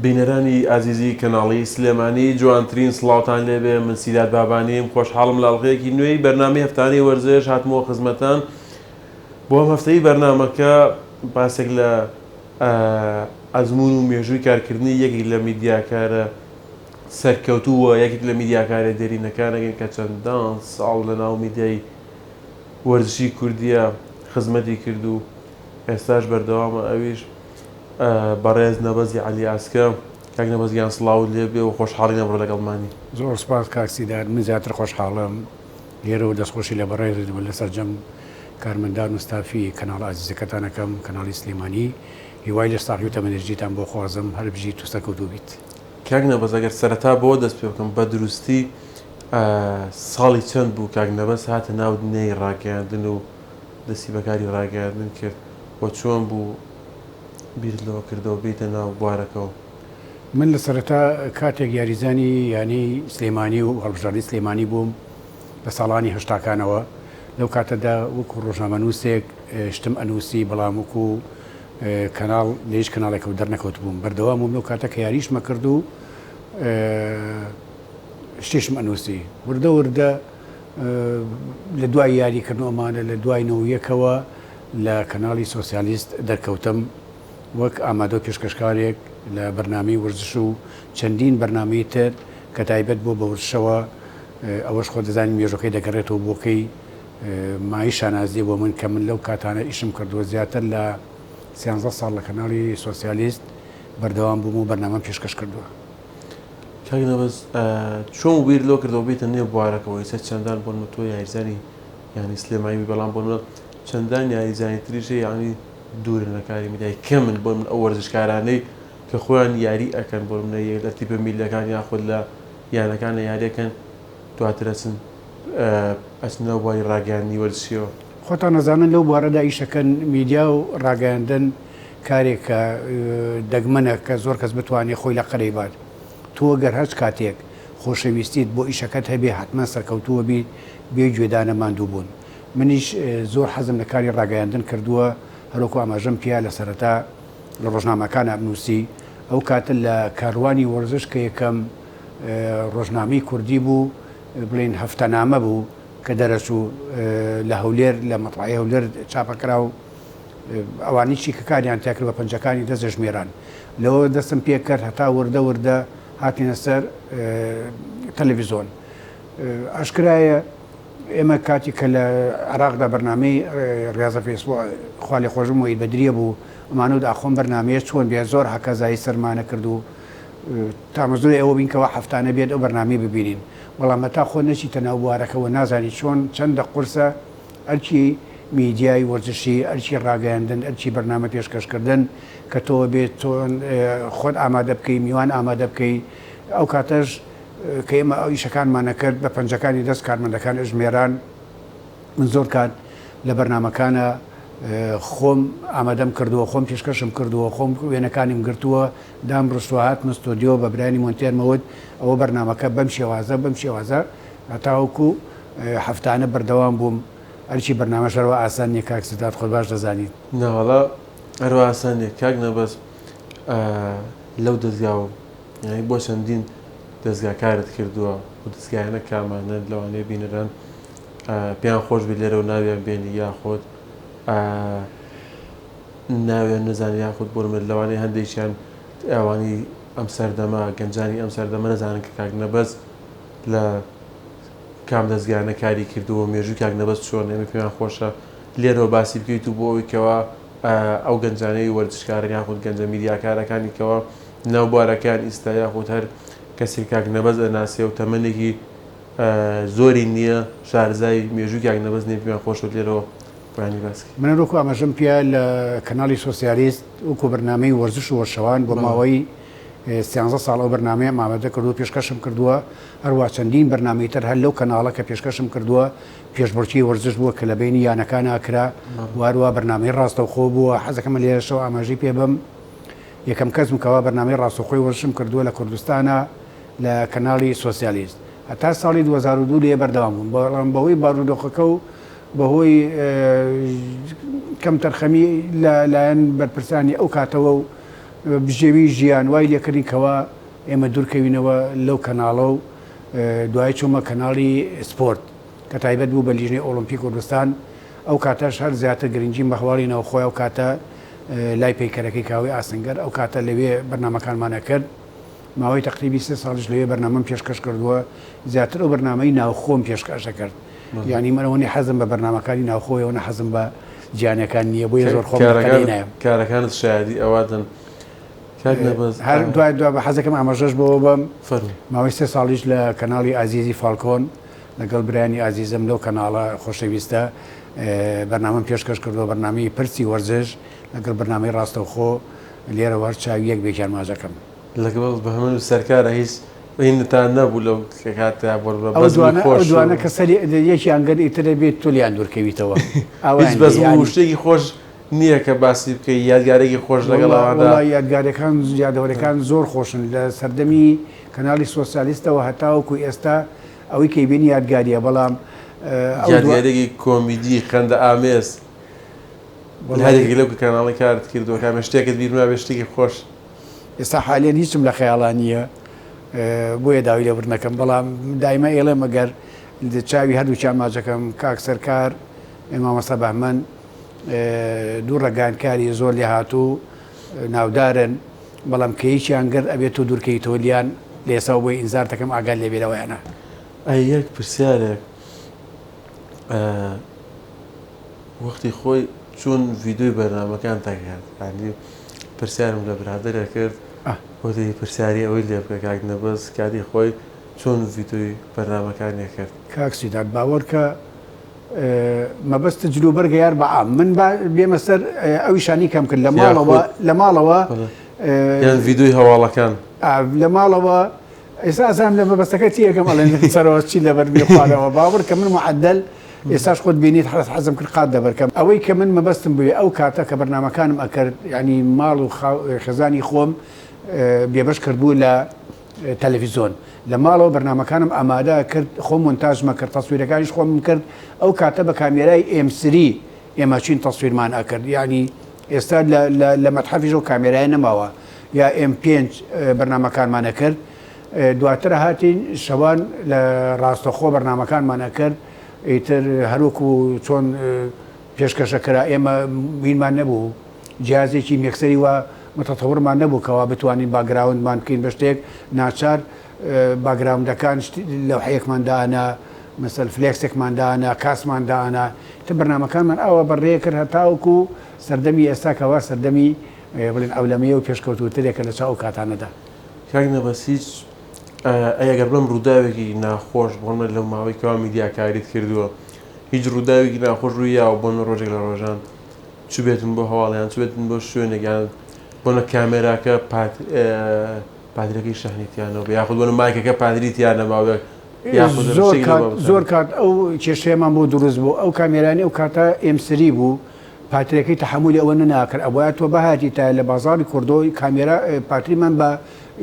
بینەرانی ئازیزی کەناڵی سلێمانی جوانترین سڵاوتان لێبێ من سیرات بابانیم خۆشحاڵم لە ئەڵقەیەکی نوێی بەرنامەی هەفتانەی وەرزش هاتمەوە خزمەتان بۆ ئەم هەفتەی بەرنامەکە باسێک لە ئەزمون و مێژووی کارکردنی یەکێک لە میدیاکارە سەرکەوتووە یەکێک لە میدیاکارە دێرینەکانەکەن کە چەندان ساڵ لە ناو میدیای وەرزشی کوردیە خزمەتی کرد و ئێستاش بەردەوامە ئەویش بەڕێز نەبەزی عەلی ئاسکە کاک نەبەزیان سڵاو لێبێ و خۆشحاڵی ئەمڕۆ لەگەڵمانی. زۆر سپاس کاکسیدار، من زیاتر خۆشحاڵم لێرەوە دەستخۆشی لە بەڕێز لەسەر جەم کارمەندان و ستافی کەناڵ ئازیزەکەتانەکەم کەناڵی سلێمانی هیوای لە ساقی و تەمەنێژیتان بۆ خوازم هەر بژیت و سەرکەوتوو بیت. کاک نەبەز ئەگەر سەرەتا بۆ دەست پێ بکەم بە دروستی ساڵی چەند بوو کاک نەبەز هاتە ناو دنیای ڕاگەیاندن و دەستی بەکاری ڕاگەیاندن کرد بۆ چۆن بوو بیرت لەوە کردەوە بیتە ناو بوارەکەەوە؟ من لە سەرەتا کاتێک یاریزانی ینی سلێمانی و هەڵبژاردنی سلێمانی بووم لە ساڵانی هەشتاکانەوە لەو کاتەدا وەکو ڕۆژنامەنووسێک شتم ئەنووسی بەڵام وەکو کەناڵ لە هیچ کەناڵێک و دەرنەکەوت بووم بەردەوام بووم لەو کاتە کە یاریشمە کرد و شتێشم ئەنووسی وردە وردە لە دوای یاریکردنەوەمانە لە دوای نەوەیەکەوە لە کەناڵی سۆسیالیست دەرکەوتم وەک ئامادە و پێشکەشکارێک لە بەرنامەی ورزش و چەندین بەرنامەی تر کە تایبەت بۆ بە ورزشەوە ئەوەش خۆ دەزانین مێژوەکەی دەگەڕێتەوە بۆکەی مای شانازی بۆ من کە من لەو کاتانە ئیشم کردووە زیاتر لە 13 ساڵ لە کەناڵی سۆسیالیست بەردەوام بووم و بەرنامەم پێشکەش کردووە. کاک نەبەز چۆن بیر لۆ کردەوە بیتە نێو بوارەکەەوەی سەر چەندان بۆن تۆ یاریزانی ینی سلێمانی بەڵام بۆن چەندان یاریزانی تریژە یانی دوورن لە کاری میدیای کە من بۆ من ئەو وەرزشکارانەی کە خۆیان یاری ئەەکەن بۆ منە لە تیپە میلەکان یاخود لە یانەکانە یاریەکەن دواتر ئەچنەوە بۆی ڕاگەیاندنی وەرزشیەوە. خۆتان نەزانن لەو بوارەدا ئیشەکەن میدیا و ڕاگەیاندن کارێکە دەگمەنە کە زۆر کەس بتوانێت خۆی لە قەرەی بات. تۆ گەر هەر کاتێک خۆشەویستیت بۆ ئیشەکەت هەبێ حتمما سەرکەوتووە بی بێ گوێدانە ماندوو بوون. منیش زۆر حەزم لە کاری ڕاگەیاندن کردووە هەروەکو ئاماژەم پیا لە سەرەتا لە ڕۆژنامەکان ئەبنووسی ئەو کاتە لە کاروانی وەرزش کە یەکەم ڕۆژنامەی کوردی بوو بڵێن هەفتەنامە بوو کە دەرەچوو لە هەولێر لە مەطبعەی هەولێر چاپەکرا و ئەوانیشی کە کاریان تاکرد بە پەنجەکانی دەست ژمێران لەوە دەستم پێ کرد هەتا وردە وردە هاتینە سەر تەلەڤیزۆن. ئاشکرایە ئێمە کاتی کە لە عێراقدا بەرنامەی ڕاضە فێسبووک خوا لێ خۆشم وەید بەدریە بوو ئەمانەوە ئاخۆم بەرنمەیە چۆن بێ زۆر هەکەزایی سەرمانە کرد و تامەزۆی ئەوە بینکەوە هەفتانە بێت ئەو بەرنامی ببینین بەڵام هەتا خۆ نەچیتە ناو بوارەکەەوە نازانی چۆن چەندە قورسە ئەرچی میدیای وەرزشی ئەرچی ڕاگەیاندن ئەرچی بەرنامە پێشکەشکردن کە تۆ بێت تۆن خۆت ئامادە بکەی میوان ئامادە بکەی ئەو کاتەش کە ئێمە ئەو ئیشەکانمانە کرد بە پەنجەکانی دەست کارمەندەکان ژمێران من زۆر کات لە بەرنمەکانە خۆم ئامادەم کردووە خۆم پێشکەشم کردووە خۆم وێنەکانیم گرتووە دام ڕستوە هاتمە ستۆدیۆ بە برانی مۆنتێرمەوت ئەوە بەرنمەکە بەم شێوازە هەتاوەکو هەفتانە بەردەوام بووم ئەرچی بەرنامە شەرەوە ئاسان نیە کاکسدات خۆت باش دەزانیت. ناوەڵا هەروە ئاسان نیە کاک نەبەز لەو دەستگاوە یعنی بۆ چەندین دەستگاکارت کردووە و دەستگایانە کامانە لەوانەیە بینەران پێیان خۆش بێت لێرە و ناویان بێنی یاخۆت ناوێن نەزانانی یاخود بۆ من لەوانەیە هەندێکیان ئەوانی ئەم سەردەما گەنجانی ئەم سەردەمە نەزانن کە کاک نەبەز لە کام دەستگایانە کاری کردووە مێژووی کاک نەبەز چۆن ئێمە پێیان خۆشە لێرەوە باسی بکەیت و بۆ ئەوەی کەوە ئەو گەنجانەی وەرزشکارن یاخود گەنجە میدیاکارەکانی کەوە ناو بوارەکان ئیستا یاخود هەر کەسێک کاک نەبەز ئەناسێ و تەمەنێکی زۆری نییە شارزای مێژووی کاک نەبەز نێ پێیان خۆش لێرەوە من وەکو ئاماژەم پیا لە کەناڵی سۆسیالیست وەکو بەرنامەی وەرزش و وەرشەوان بۆ ماوەی 13 ساڵ ئەو بەرنامەیە ئامادە کردووە پێشکەشم کردووە هەروە چەندین بەرنامەی تر هەر لەو کەناڵە کە پێشکەشم کردووە پێشبڕکی وەرزش بووە کە لە بینی یانەکان ئاکرا واروە بەرنامەی ڕاستەوخۆ بووە حەزەکەمە لێرەشەوە ئاماژەی پێ بم یەکەم کەسم کەوا بەرنامەی ڕاستەوخۆی وەرزشم کردووە لە کوردستانە لە کەناڵی سۆسیالیست هەتا ساڵی 2002 لێ بەردەوام بووم بەڵام بەهۆی بارودۆخەکە و بەهۆی کەم تەرخەمی لەلایەن بەرپرسانی ئەو کاتەوە و بژێوی ژیان وای لێکردین کەوا ئێمە دوورکەوینەوە لەو کەناڵە و دوای چۆمە کەناڵی سپۆرت کە تایبەت بوو بە لیژنەی ئۆلمپی کوردستان ئەو کاتەش هەر زیاتر گرنگی بەخواڵینەوە خۆی ئەو کاتە لای پیکەرەکەی کاوی ئاسنگەر ئەو کاتە لەوێ بەرنمەکانمانە کرد ماوەی تقریبی 3 ساڵش لەوێ بەرنامەم پێشکەش کردووە زیاتر ئەو بەرنامەی ناوخۆم پێشکەشە کرد یعنی منەوەنی حەزم بە بەرنمەکانی ناوخۆیەوە حەزم بە گیانەکان نییە بۆیە زۆر خۆم کارەکانت شایدی ئەواتن هەر دوای بە حەزەکەم ئاماژەش بەوە بم ماوەی 3 ساڵیش لە کەناڵی ئازیزی فالکۆن لەگەڵ برانی ئازیزم لەو کەناڵە خۆشەویستە بەرنامەم پێشکەش کردووە بەرنامەی پرسی وەرزش لەگەڵ بەرنامەی ڕاستەوخۆ لێرە وەر چاوی یەک بێکیان ماژەکەم لەگەڵ بە هەموو سەرکارە هیچ هینتان نەبوو لەو دوانە کە سەری یەکی ئەنگەر ئیترە بێت تۆلیان دوورکەویتەوە هیچ بەس شتێکی خۆش نییە کە باسی بکەی یادگارێکی خۆش لەگەڵ یادگارەکان یادەوەرەکان زۆر خۆشن لە سەردەمی کەناڵی سۆسیالیستەوە هەتاوەکو ئێستا ئەوەی کەی بینی یادگاریە بەڵام یادگارێکی کۆمیدی خەندە ئامێز هەرێکی لەو کەناڵی کارت کردووە کامە شتێکت بیرما بێ شتێکی خۆش ئێستا حالێن هیچم لە خەیاڵان نییە بۆیە داوی لە ورنەکەم بەڵام دایمە ئێڵێ مەگەر چاوی هەردووچیان ماجەکەم کاک سەرکار مامەستا بەهمەن دوو ڕێگانکاری زۆر لێ هاتوو ناودارن بەڵام کە هیچیان گەر ئەبێت و دوورکەیتەوە لیان لێساو بۆی ئینزار دەکەم ئاگال لێبێرەوەیانە یەک پرسیارێک وەختی خۆی چۆن ڤیددیۆی بەرنامەکان تاکات ینی پرسیارم لە برادرە کرد وەتی پرسیاری ئەوەی لێ بکە کاک نەبەست کاتی خۆی چۆن ڤیددیۆی بەرنامەکانیە کرد کاکسیدان باوەڕکە مەبەستە جلوبەرگە یار بەعام من بێمە سەر ئەوی شانی کەم کرد لە ماڵەوە یان ڤیددیۆی هەواڵەکان لە ماڵەوە ئێستا ئازام لە مەبەستەکە چی یەکەم ئەڵێن سەرەوە چی لەبەر بێخوانەوە باوەڕ کە من معدل ئێستاش خۆت بینیت حەزم کرد قات دەبەرکەم ئەوەی کە من مەبەستم بوێ ئەو کاتە کە بەرنامەکانم ئەکرد ینی ماڵ و خێزانی خۆم بێبەش کردبوو لە تەلەڤیزۆن لە ماڵەوە بەرنامەکانم ئامادە کرد خۆم مۆنتاژمە کرد تەسویرەکانیش خۆم کرد ئەو کاتە بە کامێرای M3 ئێمە چین تەسویرمان ئەکرد ینی ئێستا لە مەتحەفیش و کامێرای نەماوە یا M5 بەرنامەکانمانە کرد دواتر هاتین شەوان لە ڕاستەخۆ بەرنامەکانمانە کرد ئیتر هەروکو چۆن پێشکەشەکرا ئێمە بینمان نەبوو جیازێکی مێکسەری وە متەتەورمان نەبوو کەوا بتوانین باگراوندمان بکەین بە شتێک ناچار باگراوندەکان لەوحەیەکمان دانا مەسەل فلێکسێکمان دانا کاسمان دانا تە بەرنامەکانمان ئەوە بەڕێ کرد هەتاوەکو سەردەمی ئێستا کەوا سەردەمی بڵێن ئەولەمەیە و پێشکەوتوترێکە لە چاو کاتانەدا کاک نەبەست هیچ ئەگەر بڵم ڕووداوێکی ناخۆش بۆمە لەو ماوەی کەوا میدیاکاریت کردووە هیچ ڕووداوێکی ناخۆش ڕووی یا بۆن ڕۆژێک لە ڕۆژان چ بێتن بۆ هەواڵیان چ بێتن بۆ شوێنێکیان بۆنە کامێراکە پادرەکەی شەحنیتیانەوە یاخود بۆنە مایکەکە پادریتیانە زۆر کات ئەو کێشەیەمان بۆ دروست بوو ئەو کامێرانی ئەو کاتە M3 بوو پاترەکەی تەحملی ئەوە نەناکرد ئەوە تۆ بەهاتی تا لە بازاری کوردەوەی کامێرا پاتریمان بە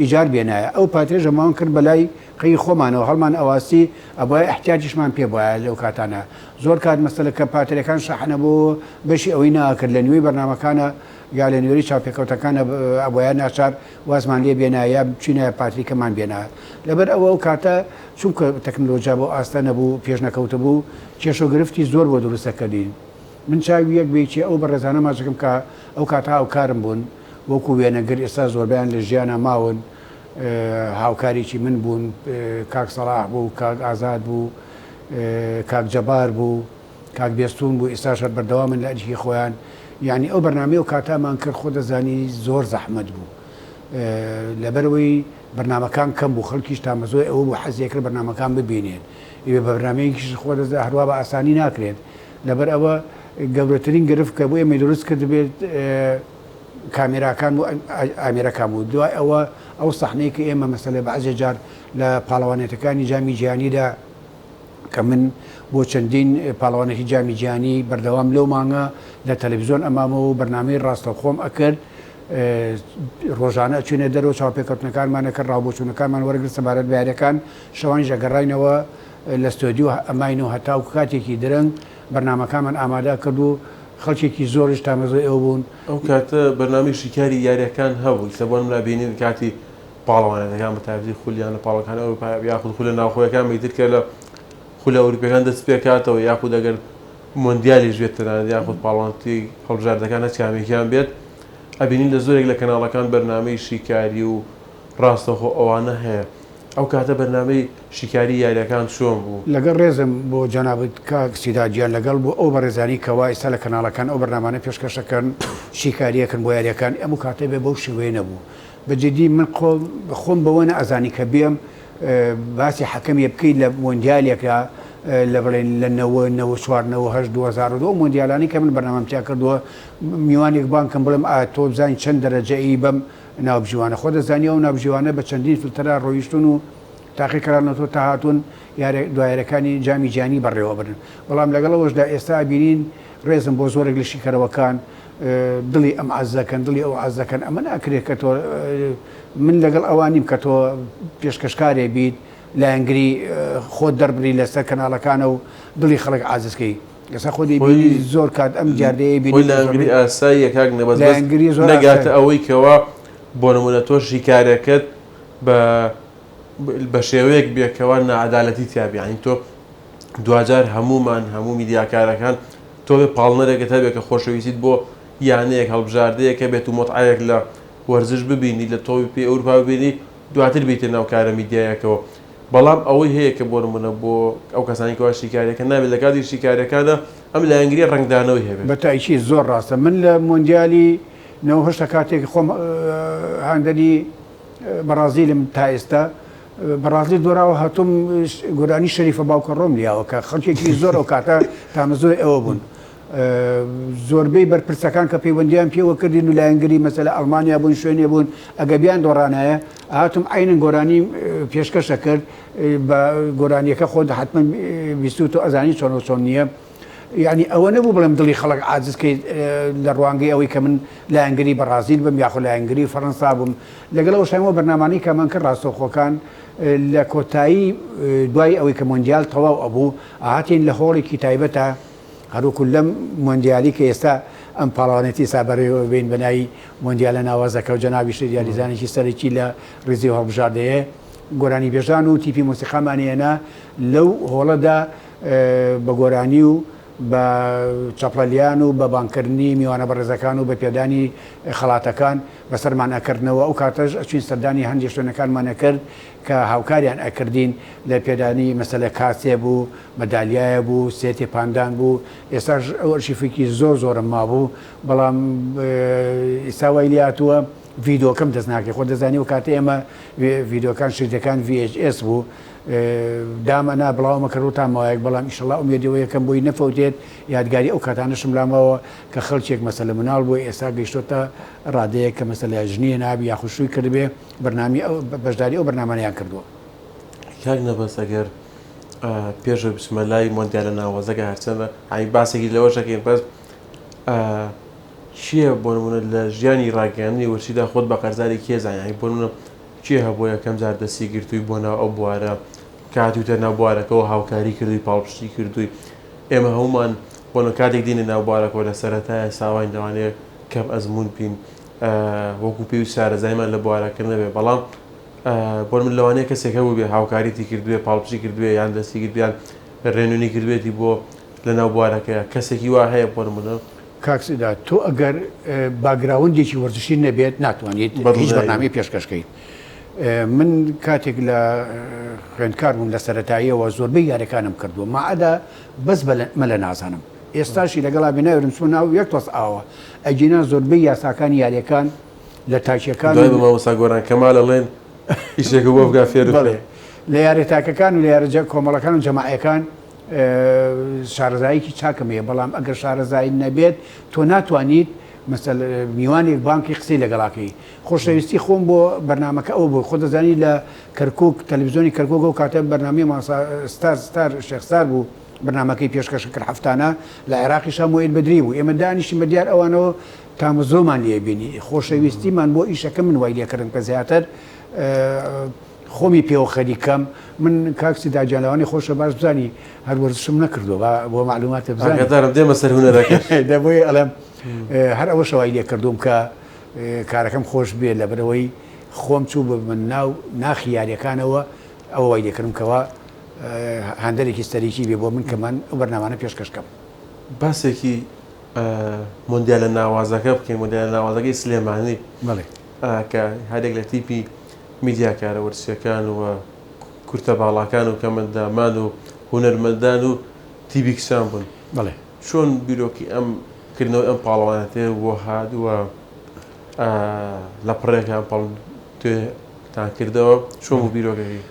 ئیجار بێنایە ئەو پاترێ ژەماون کرد بەلای قەی خۆمانەوە هەڵمان ئەواسی ئەوە احتیاجیشمان پێ بواە لەو کاتانە زۆر کات مەسەلە کە پاترەکان شەحنە بۆ بەشی ئەوەی ناکرد لە نوێی بەرنامەکانە یا لە نوێری چاوپێکەوتەکانە ئەوەیە ناچار وازمان لێ بێنایە بچینە پاتریکەمان بێنە لەبەر ئەوە ئەو کاتە چونکە تەکنۆلۆژیا بۆ ئاستە نەبوو پێش نەکەوتە بوو کێشەگرفتی زۆر بۆ دروستەکەدین من چاوی یەک بێکی ئەو بەڕێزانە ماچەکەم کە ئەو کاتە هاوکارم بوون وەکو وێنەگر ئێستا زۆربیان لە ژیانە ماون هاوکاریی من بوون کاک سەڵاح بوو کاک ئازاد بوو کاک جەبار بوو کاک بێستون بوو ئێستاش بەردەوا من لە ئەجی خۆیان یعنی ئەو بەرنامەی و کاتامان کرد خۆ دەزانی زۆر زەحمەت بوو لەبەرەوەی بەرنامەکان کەم بوو خەڵکیش تامەزۆی ئەوە بوو حەزیەکرد بەرنامەکان ببینێن ئێوێ بە بەرنامەیەکیش خۆ دەزە هەروە بە ئاسانی ناکرێت لەبەر ئەوە گەورەترین گرفت کە بۆ ئێمە دروست کرد بێت کامێراکان و ئامێرەکان بوو دوای ئەوە ئەو سەحنەی کە ئێمە مەسەلە بەعزێ جار لە پاڵەوانێتەکانی جامی جیهانیدا کە من بۆ چەندین پاڵەوانێتی جامی جیهانی بەردەوام لەو مانگە لە تەلەڤیزۆن ئەمامەوە و بەرنامەی ڕاستەوخۆم ئەکرد ڕۆژانە چێنە دەرەوە چاوپێکەوتنەکانمانە کرد ڕاوبۆچوونەکانمان وەرگرت سەبارەت بەیارەکان شەوانی ژەگەڕاینەوە لە ستۆدیۆ ئەماین و هەتاو کاتێکی درەنگ بەرنامەکانمان ئامادە کرد و خەڵکێکی زۆرش تامەزۆی ئەو بوون ئەو کاتە بەرنامەی شیکاری یاریەکان هەبوو سەبوون لە بینین کاتی پاڵەوانەکان بە تایبەتی خولیان لە پاڵەکان ئەوروپا یاخود خولە ناوخۆیەکان بیتر کە لە خولە ئەوروپیەکان دەست پێکاتەوە یاخود ئەگەر مۆندیالی ژێتتەنان یاخود پاڵانتی هەڵبژاردەکان هەچ کامێکیان بێت ئەبینین لە زۆرێک لە کەناڵەکان بەرنامەی شیکاری و ڕاستەخۆ ئەوانە هەیە ئەو کاتە بەرنامەی شیکاری یاریەکان چۆن بوو لەگەڵ ڕێزم بۆ جەنابەت کاکسیداجیان لەگەڵ بۆ ئەو بەڕێزانی کەوا ئێستا لە کەناڵەکان ئەو بەرنامانە پێشکەشەکەن شیکاریەکەن بۆ یاریەکان ئەم کاتە بێ بەو شێوەیە نەبوو بەجددی من خۆم بەوە ئەزانی کە بێم باسی حەکەمیە بکەیت لە مۆندیالێکە لە بڵێن لە 1940 مۆندیالانی کە من بەرنامەمتیا کردووە میوانێک بانکەم بڵێم تۆ بزانین چەند دەرەجەئی بەم ناوبژیوانە خۆ دەزانانی ئەو ناوبژیوانە بە چەندین فلتەرا ڕۆیشتون و تاقیکردنەوە تا هاتوون دوایرەکانی جامی جیانی بەڕێوە برن بەڵام لەگەڵەوەشدا ئێستا بینین ڕێزم بۆ زۆرێک لە شیکەرەوەکان دڵی ئەم عەزەکەن دڵی ئەو عەزەکەن ئەمە ناکرێت کە تۆ من لەگەڵ ئەوانیم کە تۆ پێشکەشکارێ بیت لایەنگری خۆت دەربری لەسەر کەناڵەکانە و دڵی خەڵک عاززکەی ئێستا خۆ دەبینی زۆر کات ئەم جاردەیە بینی لایەنگری ئاسایی یەکاک نەبەست نەگاتە ئەوەی کەوا بۆ نمونە تۆ شیکارەکەت بە شێوەیەک بێکەوە نەعەدالەتی تیابی ینی تۆ دوجار هەموو میدیاکارەکان تۆ بێ پاڵنەرێکت هەبێت کە خۆشەویستیت بۆ یانەیەک هەڵبژاردەیەکە بێت و مۆتعایەک لە وەرزش ببینی لە تۆی پێ ئەوروپا ببینی دواتر بیتە ناو کارە میدیایەکەوە بەڵام ئەوەی هەیە کە بۆ نمونە بۆ ئەو کەسانی کەوا شیکاریەکە نابێت لە کاتی شیکاریەکانە ئەم لایەنگری ڕنگدانەوەی هەبێت بەتایکی زۆر ڕاستە من لە مۆندیالی 9 کاتێک خۆم هاندەری بەرازیلم تا ئێستا بەڕازی دۆراوە هاتووم گۆرانی شەریفە باوکە ڕۆم لیاوە کە خەڵکێکی زۆر ئەو کاتە تامەزۆی ئەوە بوون زۆربەی بەرپرسەکان کە پەیوەندیان پێوە کردین و لایەنگری مەسەلە ئەڵمانیا بوون شوێنێ بوون ئەگەبیان دۆڕانایە هاتووم عینن گۆرانی پێشکەشە کرد بە گۆرانیەکە خۆ حتمما بیست و ئەزانی چۆن نییە یعنی ئەوە نەبوو بڵێم دڵی خەڵک عاجزکەی لە ڕوانگەی ئەوەی کە من لایەنگری بەرازیل بم یاخۆ لایەنگری فەڕەنسا بووم لەگەڵەوە شایەوە بەرنامانەی کەمان کرد ڕاستەوخۆکان لە کۆتایی دوای ئەوەی کە مۆندیال تەواو ئەبوو هاتین لە هۆڵێکی تایبەتە هەروکو لەم مۆندیالی کە ئێستا ئەم پاڵەوانێتی سابەرەوە بین بەناوی مۆندیالە ناوازەکە و جەنابی دیاریزانێکی سەرەکی لە ڕێزی هەڵبژاردەیە گۆرانی بێژان و تیپی مۆسیقامانیێنە لەو هۆڵەدا بە گۆرانی و بە چەپڵەلیان و بە بانکردنی میوانە بەڕێزەکان و بە پێدانی خەڵاتەکان بەسەرمان ئەکردنەوە ئەو کاتەش ئەچین سەردانی هەندێک شوێنەکانمانە کرد کە هاوکاریان ئەکردین لە پێدانی مەسەلە کاسێ بوو مەدالیایە بوو سێتی پاندان بوو ئێستاش ئەو ئەرشیفێکی زۆرم مابوو بەڵام ئێستا وای لاتووە ڤیدۆکەم دەست ناکەی خۆ دەزانی و کاتە ئێمە ڤیدۆکان شردەکان VHS بوو دامەنا بڵاومە کەڕوتان ماوەیەک بەڵام ئیشەڵا ئومێدەوە یەکەم بۆی نەفەوتێت یادگاری ئەو کاتانەشم لامەوە کە خەڵکێک مەسەلە مناڵ بۆی ئێستا گەیشتۆتە ڕادەیە کە مەسەلە ژنیە نابی یاخوشووی کردبێ بەرنامی بەشداری ئەو بەرنامانیان کردووە کاک نەبەست ئەگەر پێشە بچمە لای مۆندیالە ناوازەکە هەرچەندە ئای باسێکی لەوە شەکەین بەس چییە بۆ نمونە لە ژیانی ڕاگەیاندنی وەرچیدا خۆت بە قەرزاری کێزانانی بۆ نمونە چیە هەبوو یەکەم جار دەستی گرتووی بۆ ناو ئەو بوارە کاتوتە ناو بوارەکەەوە هاوکاری کردووی پاڵپشتی کردووی ئێمە هەمومان بۆنە کاتێک دینە ناو بوارەکەەوە لە سەرەتایە ساوای دەوانێت کەم ئەزمون بین وەکو پێی و شارەزایمان لە بوارەکە نەبێ بەڵام بۆ من لەوانەیە کەسێک هەبوو بێ هاوکاریتی کردوێ پاڵپشتی کردوێ یان دەستی کردویان ڕێنونی کردوێتی بۆ لە ناو بوارەکەیە کەسێکی وا هەیە بۆ نمونە کاکسدا تۆ ئەگەر باگراوندێکی وەرزشی نەبێت ناتوانیت هیچ بەرنامەی پێشکەشکەی من کاتێک لە خوێندکار بووم لە سەرەتاییەوە زۆربەی یاریەکانم کردووە ماعەدا بەس مەلە نازانم ئێستاشی لەگەڵا بیناوێرم چوە ناو یەک تۆس ئاوە ئەجینا زۆربەی یاساکانی یاریەکان لە تاکیەکان دوای بەماوەستا گۆران کەمال ئەڵێن ئیشێکە بۆ بگا فێر بڵێ لە یاری تاکەکان و لە یاریجە کۆمەڵەکان و جەماعەکان شارەزاییکی چاکەمەیە بەڵام ئەگەر شارەزایی نەبێت تۆ ناتوانیت مەسەل میوانێک بانکی قسەی لەگەڵاکەی خۆشەویستی خۆم بۆ بەرنامەکە ئەو بوو خۆ دەزانی لە کەرکک تەلەڤیزیۆنی کەرکک و کاتە بەرنامەی ستار شێخستار بوو بەرنامەکەی پێشکەش کرد هەفتانە لە عێراقیش هەموویت بەدری بوو ئێمە دانیشتین بە دیار ئەوانەوە تامەزۆمان لێ بینی خۆشەویستیمان بۆ ئیشەکە من وای لێکردن کە زیاتر خۆمی پێوە خەریکەم من کاکسی داجانەوانی خۆشە باش بزانی هەر وەرزشم نەکردو بۆ معلوماتە بزانێت دارم دێمە سەر هونەرەکە دەبۆی ئەڵێم هەر ئەوە شەوای لێ کردوم کە کارەکەم خۆش بێت لە بەرەوەی خۆم چوو بە من ناو ناخی یاریەکانەوە ئەوە وای لێکردم کەەوە هەندێکی سەرێکی بێ بۆ من کە من ئەو بەرنامانە پێشکەشکەم باسێکی مۆندیالە ناوازەکە بکەین مۆندیالە ناوازەکەی سلێمانی بەڵێ کە هەرێک لە تیپی میدیاکارە وەرزشیەکان و کورتە باڵاکان و کەمەندامان و هونەرمەندان و تیبی کچان بوون بەڵێ چۆن بیرۆکی ئەم کردنەوەی ئەم پاڵەوانەتێ بۆ هاتووە لە پڕێکیان پاڵ توێتان کردەوە چۆن بوو بیرۆکەکەی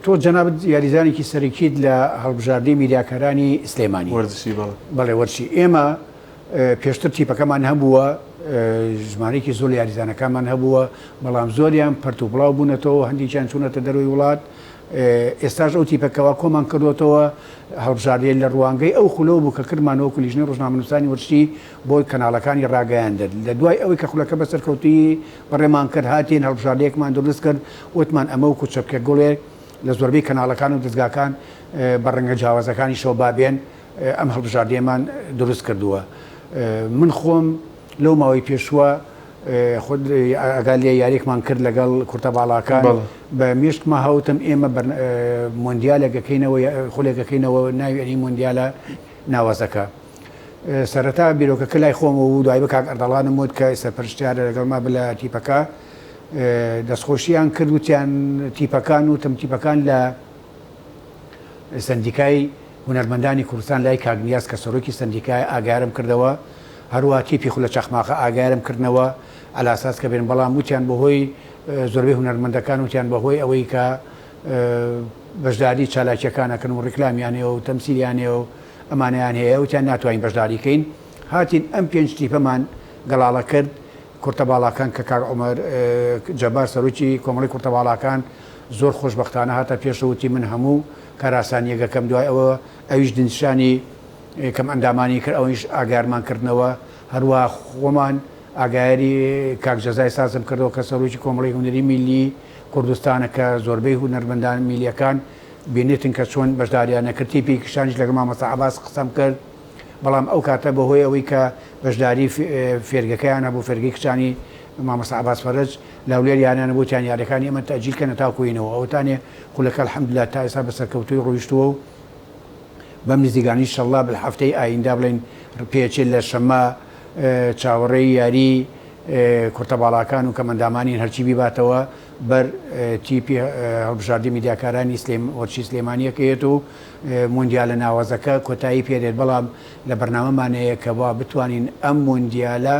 تۆ جەنابەت یاریزانێکی سەرەکیت لە هەڵبژاردنی میدیاکارانی سلێمانی وەرزشی بەڵێ وەرچی ئێمە پێشتر تیپەکەمان هەبووە ژمارەیەکی زۆر یاریزانەکانمان هەبووە بەڵام زۆریان پەرت و بڵاو بوونەتەوە هەندێکیان چوونەتە دەروی وڵات ئێستاش ئەو تیپەکەەوە کۆمان کردوێتەوە هەڵبژاردێن لە ڕوانگەی ئەو خولەوە بوو کە کردمانەوە کولیژنەی ڕۆژنامەنووسانی وەرزشی بۆ کەناڵەکانی ڕاگەیاندن لە دوای ئەوەی کە خولەکە بەسەرکەوتی بەڕێمان کرد هاتین هەڵبژاردەیەکمان دروست کرد وتمان ئەمە و کوچەپکە گوڵێک لە زۆربەی کەناڵەکان و دەستگاکان بە ڕەنگە جیاوازەکانی شەو بابێن ئەم هەڵبژاردەیەمان دروست کردووە من خۆم لەو ماوەی پێشوە خۆ ئەگال لێ یاریێکمان کرد لەگەڵ کورتە باڵاکان بە مێشکمە هەوتم ئێمە مۆندیالێکەکەینەوە خولێکەکەینەوە ناوی ئەنی مۆندیالە ناوازەکە سەرەتا بیرۆکەکە لای خۆمەوە و دوای بە کاک ئەردەڵانم وت کە سەرپەرشتیارە لەگەڵما بە لە تیپەکە دەستخۆشییان کردوتیان تیپەکان و تم تیپەکان لە سندیکای هونەرمەندانی کوردستان لای کاگنیاز کە سەرۆکی سندیکای ئاگارم کردەوە هەروە تیپی خولە چەخماقە ئاگارم کردنەوە ئەلاساس کە بێن بەڵام وتیان بەهۆی زۆربەی هونەرمەندەکان وتیان بەهۆی ئەوەی کە بەشداری چالاکیەکانەکەن و ڕیکلامیانەوە و تەمسیلیانەوە و ئەمانیان هەیە وتیان ناتوانین بەشداریکەین هاتین ئەم پێنج تیپەمان گەڵاڵە کرد کورتە باڵاکان کە کاک عومەر جەبار سەرۆکی کۆمەڵی کورتە باڵاکان زۆر خۆشبەختانە هاتە پێشەوتی من هەموو کاراسانیەکەم دوای ئەوە ئەویش دنیشانی کەم ئەندامانی کرد ئەویش ئاگارمان کردنەوە هەروە خۆمان ئاگایری کاک جەزای سازم کردەوە کە سەرۆکی کۆمەڵی هونەری میلی کوردستانە کە زۆربەی هونەرمەندان میلیەکان بینێتن کە چۆن بەشداریانە کرد تیپی کشانیش لەگەڵ مامۆستا عەباس قسەم کرد بەڵام ئەو کاتە بەهۆی ئەوەی کە بەشداری فێرگەکەیانە بۆ فێرگەی کچانی مامۆستا عەباس فەرەج لاولێریانیانە بۆتیان یاریەکانی ئەمە تەجیلکەنە تاکوینەوە ئەوتانێ خولەکە الحەمدوللا تا ئێستا بەسەرکەوتووی ڕۆیشتووە و بەم نزیگانی ئینشەڵڵا بالهەفتەی ئایندا بڵێن پێچێت لە شەمە چاوەڕێی یاری کورتە باڵاکان و کەمەندامانین هەرچی بیباتەوە بەر تیپی هەڵبژاردنی میدیاکارانی وەرزشی سلێمانیەکەیەت و مۆندیالە ناوازەکە کۆتایی پێدێت بەڵام لە بەرنامەمانەیە کە وا بتوانین ئەم مۆندیالە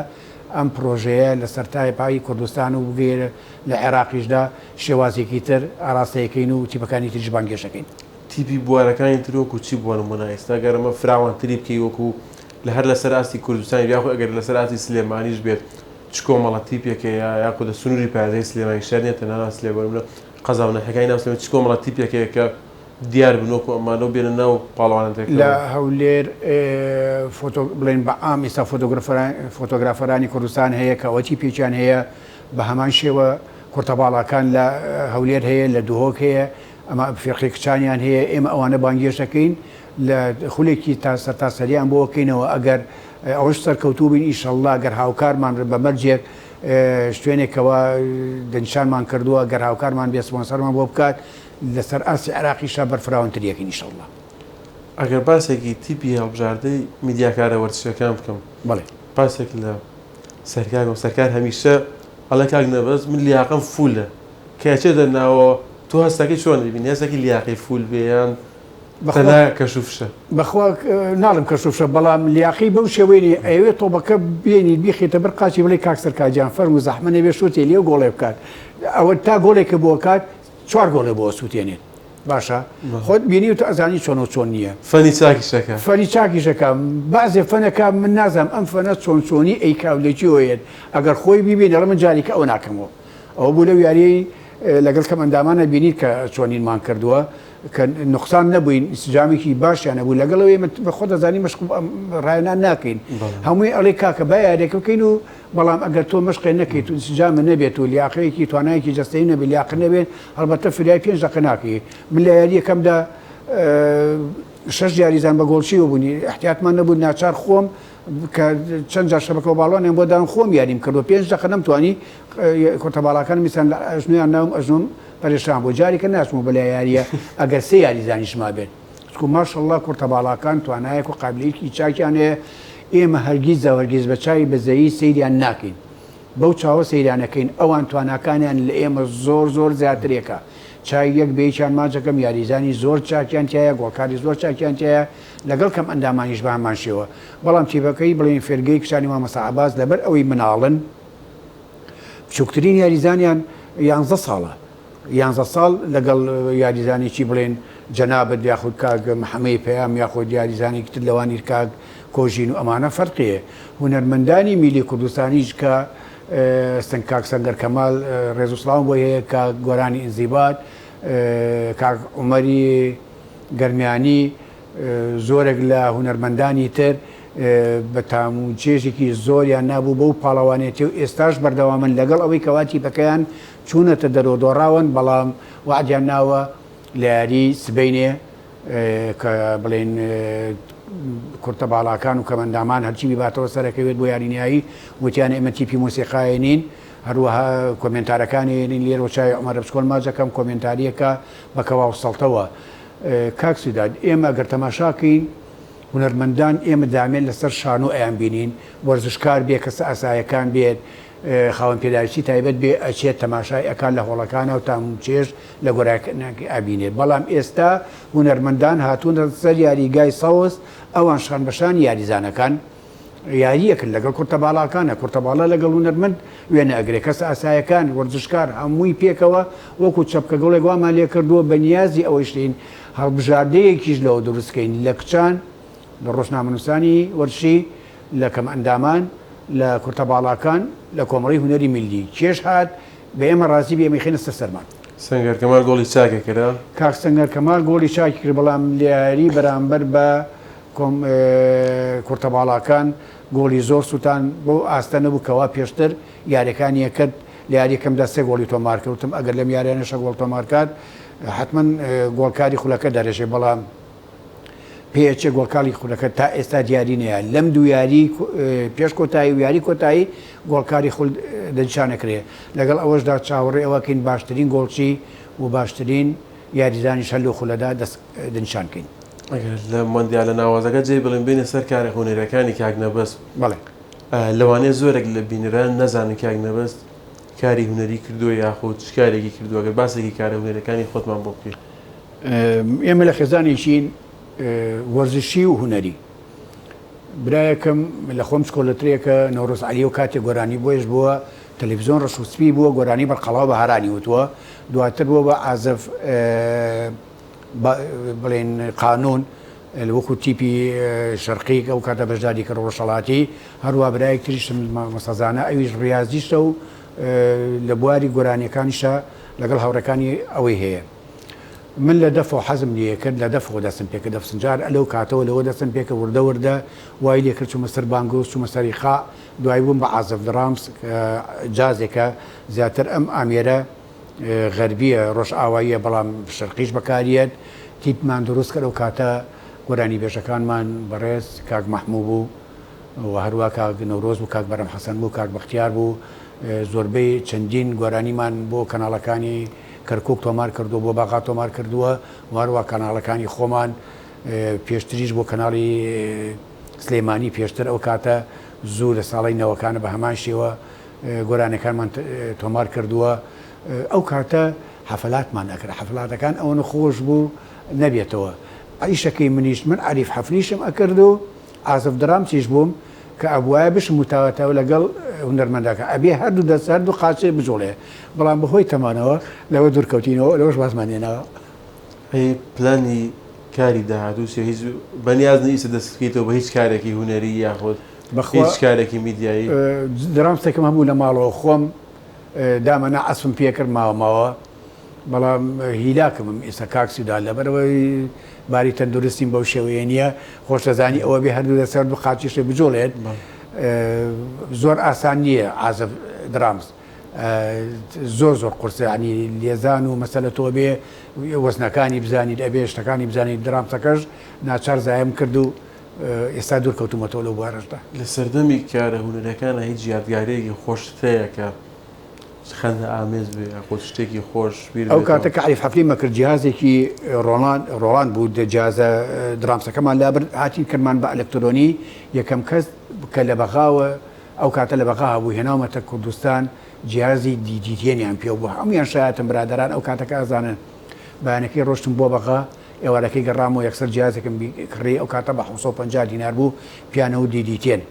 ئەم پرۆژەیە لە سەرتای پای کوردستان و بگەێرە لە عێراقیشدا شێوازێکی تر ئاراستەیەکەین و تیپەکانی تریش بانگێشەکەین تیپی بوارەکانی ترۆک و چی بووە نمونە ئێستا گەرمە فراوانتری بکەی وەکو لە هەر لەسەر ئاستی کوردستانی بیاخۆ ئەگەر لەسەر ئاستی سلێمانیش بێت چ کۆمەڵە تیپێکەیە یاخۆ دە سنووری پارێزەی سلێمانی شارنیە تەنها سلێمانە قەزاونەکەی ناو سلێمانی چ کۆمەڵە تیپێکەیە کە دیار بنۆکو ئەمانە بێنە ناو پاڵەوانەتێک لە هەولێر بڵێن بە ئام ئێستا فۆتۆگرافەرانی کوردستان هەیە کە ئەوەتی پێچیان هەیە بە هەمان شێوە کورتە باڵاکان لە هەولێر هەیە لە دوهۆک هەیە ئەمە فێرقی کچانیان هەیە ئێمە ئەوانە بانگێشەکەین لە خولێکی تاسەریان بۆ بکەینەوە ئەگەر ئەوەش سەرکەوتوو بین ئیشەڵڵا گەر هاوکارمان بە مەرجێک شوێنێکەوە دەنیشانمان کردووە گەر هاوکارمان بێ سپۆنسەرمان بۆ بکات لەسەر ئاسی عێراقیشا بەرفراوانتریەکەین ئیشەڵڵا ئەگەر باسێکی تیپی هەڵبژاردەی میدیاکارە وەرزشیەکان بکەم بەڵێ باسێک لە سەرکار هەمیشە هەڵە کاک نەبەز من لیاقەم فولە کەچێ دەرناوە تۆ هەستەکەی چۆن دەبینی هەستێکی لیاقی فول بێیان بەخوا کەشوفشە بەخوا ناڵم کەشوفشە بەڵام لیاقی بەو شێوەیەی ئەوێت تۆبەکە بێنی بیخێتە بەر قاچی بڵێ کاک سەرکارجان فەرموو و زەحمە نەبێ شوتێ لێ گۆڵێ بکات ئەوە تا گۆڵێکە بۆ کات 4 گۆڵێ بۆ سووتێنێت باشە خۆت بینی و تو ئەزانی چۆن و چۆن نییە فەنی چاکیشەکە فەنی چاکیشەکە بازێ فەنەکە من نازانم ئەم فەنە چۆن چۆنی ئەیکاولێکی وەیەت ئەگەر خۆی بیبێنە لە من جارێکە ئەو ناکەمەوە ئەوە بوو لەو یاریەی لەگەڵ کەم ئەندامانە بینیت کە چۆنینمان کردووە کە نقصان نەبووین ئیسجامێکی باشیان نەبوو لەگەڵەوەی بە خۆ دەزانی مەشق ڕایەنان ناکەین هەمووی ئەڵێ کاکە با یاریەکە بکەین و بەڵام ئەگەر تۆ مەشقێ نەکەیت و ئیسجامە نەبێت و لیاقەیەکی توانایەکی جەستەیی نەبێت لیاقە نەبێت هەڵبەتە فریای 5 دقیقە ناکەی من لە یاری یەکەمدا 6 یاریزان بە گۆڵچیوە بوونی احتیاطمان نەبوو ناچار خۆم کە چەند جار شەبەکە باڵۆنیان بۆ دان خۆم یاریم کردو 5 دقیقە نەمتوانی کورتەباڵاکان میسان لە ئەژنویان ناوم ئەژنۆم پەرێشان بۆ جارێکە ناچمەوە بەلای یاریە ئەگەر 3 یاریزانیشما بێت چکو ماشەڵڵا کورتەباڵاکان توانایەک و قابلیەتی چاکیان هەیە ئێمە هەرگیز هەرگیز بە چاوی بەزەیی سەیریان ناکەین بەو چاوە سەیرانەکەین ئەوان تواناکانیان لە ئێمە زۆر زیاترێکە چای یەک بێیان ماجەکەم یاریزانی زۆر چاکیان تایە گۆڵکاری زۆر چاکیان تایە لەگەڵ کەم ئەندامانیش بەهمان شێوە بەڵام تیبەکەی بڵێن فێرگەی کشانی مامەستا عەباس لەبەر ئەوەی مناڵن بچووکترین یاریزانیان 11 ساڵە 11 ساڵ لەگەڵ یاریزانێکی بڵێن جەنابەت یاخود کاک محەمەی پەیام یاخود یاریزانێکی تر لەوانی کاک کۆژین و ئەمانە فەرقیە هونەرمەندانی میلی کوردستانیش کە کاک سەنگەر کەمال ڕێز و سڵاوم بۆ هەیە کاک گۆرانی ئینزیبات کاک عومەری گەرمیانی زۆرێک لە هونەرمەندانی تر بە تام و چێژێکی زۆریان نابوو بەو پاڵەوانێتی و ئێستاش بەردەوامن لەگەڵ ئەوەی کەواتی بەکەیان چوونەتە دەرۆدۆڕاون بەڵام وعدیان ناوە لە یاری سبەینێ کە بڵێن کورتە باڵاکان و کەمەندامان هەرچی بیباتەوە سەرەکەوێت بۆ یارینایی وتیان ئێمە تیپی مۆسیقای نین هەروەها کۆمنتارەکانی لێرە چای عومەر بچکۆل ماجەکەم کۆمنتاریەکە بەکەوا و سەڵتەوە کاک سیداد ئێمە ئەگەر تەماشاکەین هونەرمەندان ئێمە دامێن لەسەر شانۆ ئەیان بینین وەرزشکار بێ کەسە ئاسایەکان بێت خاوەن پێداویستی تایبەت بێ ئەچێت تەماشای ئەکان لە هۆڵەکانە و تام چێژ لە گۆرانەکە ئابینێت بەڵام ئێستا هونەرمەندان هاتوونە سەر یاریگای سەوز ئەوان شان بەشان یاریزانەکان یاریەکرد لەگەڵ کورتەباڵاکانە کورتەباڵە لەگەڵ هونەرمەند وێنە ئەگرێ کەسە ئاسایەکان وەرزشکار هەمووی پێکەوە وەکو چەپکە گوڵێک وامان لێ کردووە بە نیازی ئەوەی شتین هەڵبژاردەیەکیش لەوە دروستکەین لە کچان لە ڕۆژنامەنووسانی وەرشی لە کەم ئەندامان لە کورتەباڵاکان لە کۆمەڵی هونەری میلی کێش هات بە ئێمە ڕازی بە ئێمە خێنە سەرمان سەنگەر کەمال گۆڵی چاکە کرا کاک سەنگەر کەمال گۆڵی چاکی کرد بەڵام لیاری بەرامبەر بە کورتەباڵاکان گۆڵی زۆر سووتان بۆ ئاستە نەبوو کەوا پێشتر یاریەکانی کرد لە یاریەکەمدا 3 گۆڵی تۆمار کردوتم ئەگەر لەم یاریانەشە گۆڵ تۆمارکات حتمما گۆڵکاری خولەکە دەرەژێ بەڵام پێچێ گۆڵکاری خولەکە تا ئێستا دیاری نیە لەم دوو یاری پێش کۆتایی و یاری کۆتایی گۆڵکاری خول دەنشانەکرێ لەگەڵ ئەوەشدا چاوەڕێ ئەوەکەین باشترین گۆڵچی و باشترین یاریزانی شەل و خولەدا دەنشانکەین لە مندیال لە ناوازەکە جێ بڵێن بینە سەر کاری هونەرەکانی کاک نەبەست بەڵێ لەوانەیە زۆرێک لە بینەران نەزانن کاک نەبەست کاری هونەری کردووە یاخود شکارێکی کردووە گەر باسێکی کارە هونەرەکانی خۆتمان بۆ بکەین ئێمە لە خێزانێکین وەرزشی و هونەری برایەکەم لە خۆم سکۆلەترێکە نەورۆز عەلی و کاتێک گۆرانی بۆیش بووە تەلەڤیزۆن ڕەشوسپی بووە گۆرانی بەرقەڵاو بە هەرانی وتووە دواتر بووە بە ئازەف بڵێن قانون وەکو تیپی شەرقی ئەو کاتە بەشداری کە ڕۆژهەڵاتی هەروە برایەک تریشم مەسەزانە ئەویش ڕاضیشە و لە بواری گۆرانیەکانیشە لەگەڵ هاوڕەکانی ئەوەی هەیە من لە دەف و حەزم لێ کرد لە دەفەوە دەستم پێکە دەفسنجار لەو کاتەوە لەوە دەستم پێکە وردە وردە وای لێ کرد چوومە سەر بانگۆس چوومە سەری خا دوای بووم بە ئازەف درامس جازێکە زیاتر ئەم ئامێرە غەربیە ڕۆژ ئاواییە بەڵام شەرقیش بەکارێت تیپمان دروست کرد و کاتە گۆرانی بێژەکانمان بەڕێز کاک مەحموو بوو و هەروە کاک نەورۆز بوو کاک بەرەم حەسەن بوو کاک بەختیار بوو زۆربەی چەندین گۆرانیمان بۆ کەناڵەکانی کەرکک تۆمار کردو بۆ باغا تۆمار کردووە وهروە کەناڵەکانی خۆمان پێشتریش بۆ کەناڵی سلێمانی پێشتر ئەو کاتە زوو لە ساڵی نەوەکانە بە هەمان شێوە گۆرانەکانمان تۆمار کردووە ئەو کاتە حەفلاتمان ئەکرا حەفلاتەکان ئەوەنە خۆش بوو نەبێتەوە عیشەکەی منیش من عریف حەفلیشم ئەکرد و ئازف درام چیش بووم کە ئەبوایە بشم متاوەتەوە لەگەڵ هونەرمەندەکە ئەبێ هەردوو دەست هەردوو قاچێ بجوڵێ بەڵام بەهۆی تەمانەوە لەوە دوورکەوتینەوە لەوەش بازمانێنەوە پلانی کاری داهاتووسە هیچ بەنیاز نیسە دەستکەیتەوە بە هیچ کارێکی هونەری یاخۆت هیچ کارێکی میدیایی درامستێکم هەموو لە ماڵەوە خۆم دامەنا ئەسم پێکرد ماوەماوە بەڵام هیلاکەم ئێستا کاکسیدا لەبەرەوەی باری تەندروستیم بەو شێوەیە نییە خۆش دەزانی ئەوە بێ هەردوو دەسەر بە قاچیشە بجۆڵێت زۆر ئاسان نییە ئازف درامز زۆر قورسانی لێزان و مەسەلە تۆ بێ وەزنەکانی بزانیت ئەبێ شتەکانی بزانیت درامسەکەش ناچار زایم کرد و ئێستا دوور کەوتومەتەوە لەو بوارەشدا لە سەردەمی کارە هونەرەکانە هیچ یادگارەیەکی خۆشتەیە کە خەندە ئامێز بێ خۆ شتێکی خۆش ئەو کاتە کە عریف حەفلی مەکرد جیهازێکی ڕۆڵان بوو جیازە درامسەکەمان لابرد هاتی کردمان بە ئەلکترۆنی یەکەم کەس کە لە بەغاوە ئەو کاتە لە بەغا بوو هێناومەتە کوردستان جیازی دیدیتێنیان پێ بوو هەمویان شایەتم برادران ئەو کاتەکە ئازانن بەیانەکەی ڕۆشتم بۆ بەغا ئێوارەکەی گەڕامەوە یەکسەر جیازێکم کڕی ئەو کاتە بە 750 دینار بوو پیانە و دیدیتێن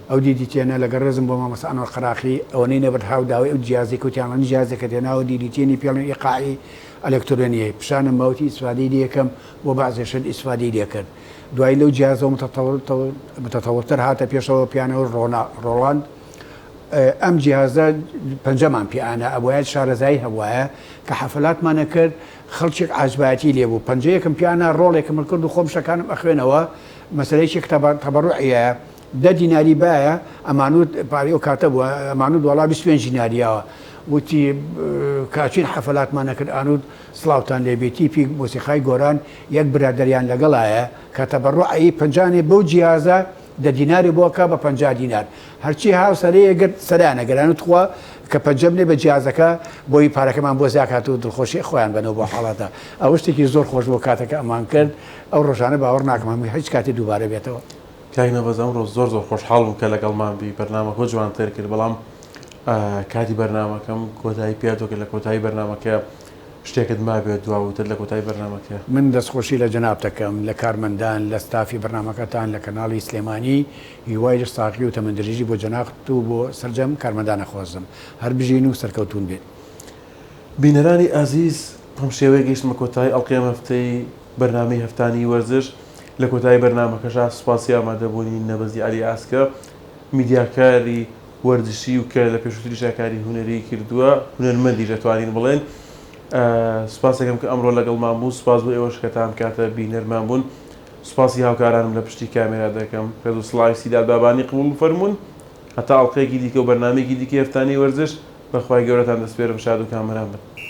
ئەو دیدیتێنە لەگە ڕێزم بۆ مامەسانەوە خراقی ئەوەی نەبەر هاوداوی ئەو جیازی کوتیانڵنی جیازێکە دێناوە دیدیتێنی پێڵن ئیقاعی ئەلکترۆنیە پیشانە ماوەتی ئیسفادەی لەکەم بۆ بەعزێشن ئیسفادەی لێکرد دوای لەو جیازەوە متەتەوەتر هاتە پێشەوە پیانەوە ڕۆڵاند ئەم جیازە پەنجەمان پیانە ئەوایە شارەزایی هەوایە کە حەفلاتمانە کرد خەڵکێک ئاجبایەتی لێبوو پەنجەیەکم پیانە ڕۆڵێکم کرد و خۆم شەکانم ئەخوێنەوە مەسلەیەکی تەبەڕوعیە 10 دیناری باە ئەمانوت پاری ئەو کاتە بووە ئەمانوت وڵا 25 دیناریەوە وتی کاچین حەفلاتمانە کرد ئانوت سڵاوتان لێبێتی پی مۆسیقای گۆران یەک برادەریان لەگەڵایە کە تەبەڕوعی پەنجانێ بەو جیازە 10 دیناری بۆکە بە 50 دینار هەرچی هاوسەرەیەگەر سەرانە گەرانت خوا کە پەنجەمنێ بە جیازەکە بۆی پارەکەمان بۆ زیاکات و دڵخۆشی خۆیان بنەوە بۆ حاڵاتە ئەوە شتێکی زۆر خۆش بۆ کاتەکە ئەمان کرد ئەو ڕۆژانە باوەڕ ناکەم هەمووی هیچ کاتی دووبارە بێتەوە کاینە بەزەم ڕۆژ زۆر خۆشحاڵ بووم کە لەگەڵمان بی بەرنامە خۆ جوانتر کرد بەڵام کاتی بەرنامەکەم کۆتایی پیاتۆکە لە کۆتایی بەرنامەکە شتێکت ما بێت دواوتر لە کۆتایی بەرنامەکە من دەستخۆشی لە جەناب دەکەم لە کارمەندان لە ستافی بەرنامەکەتان لە کەناڵی سلێمانی هیوای ساقی و تەمەندرێژی بۆ جەناخت و بۆ سەرجەم کارمەندانە خۆزم هەر بژین و سەرکەوتون بێت بینەرانی ئازیز ئەم شێوەیە گەیشتمە کۆتایی ئەڵقەیەم هەفتەی بەرنامەی هەفتانی وەرزش لە کۆتایی بەرنامەکەشا سوپاسی ئامادەبوونی نەبەزی عەلی ئاسکە میدیاکاری وەرزشی و کە لە پێشووتری شاکاری هونەری کردووە هونەرمەندی دەتوانین بڵێن سوپاسێکم کە ئەمڕۆ لەگەڵمان بوو سوپاس بۆ ئێوەش کە تام کاتە بینەرمان بوون سوپاسی هاوکارانم لە پشتی کامێرا دەکەم پێز و سڵاوی سیداد بابانی قبول فەرموون هەتا ئەڵقەیەکی دیکە و بەرنامەیەکی دیکە هەفتانی وەرزش بەخوای گەورەتان دەسپێرم شاد و کامەران بن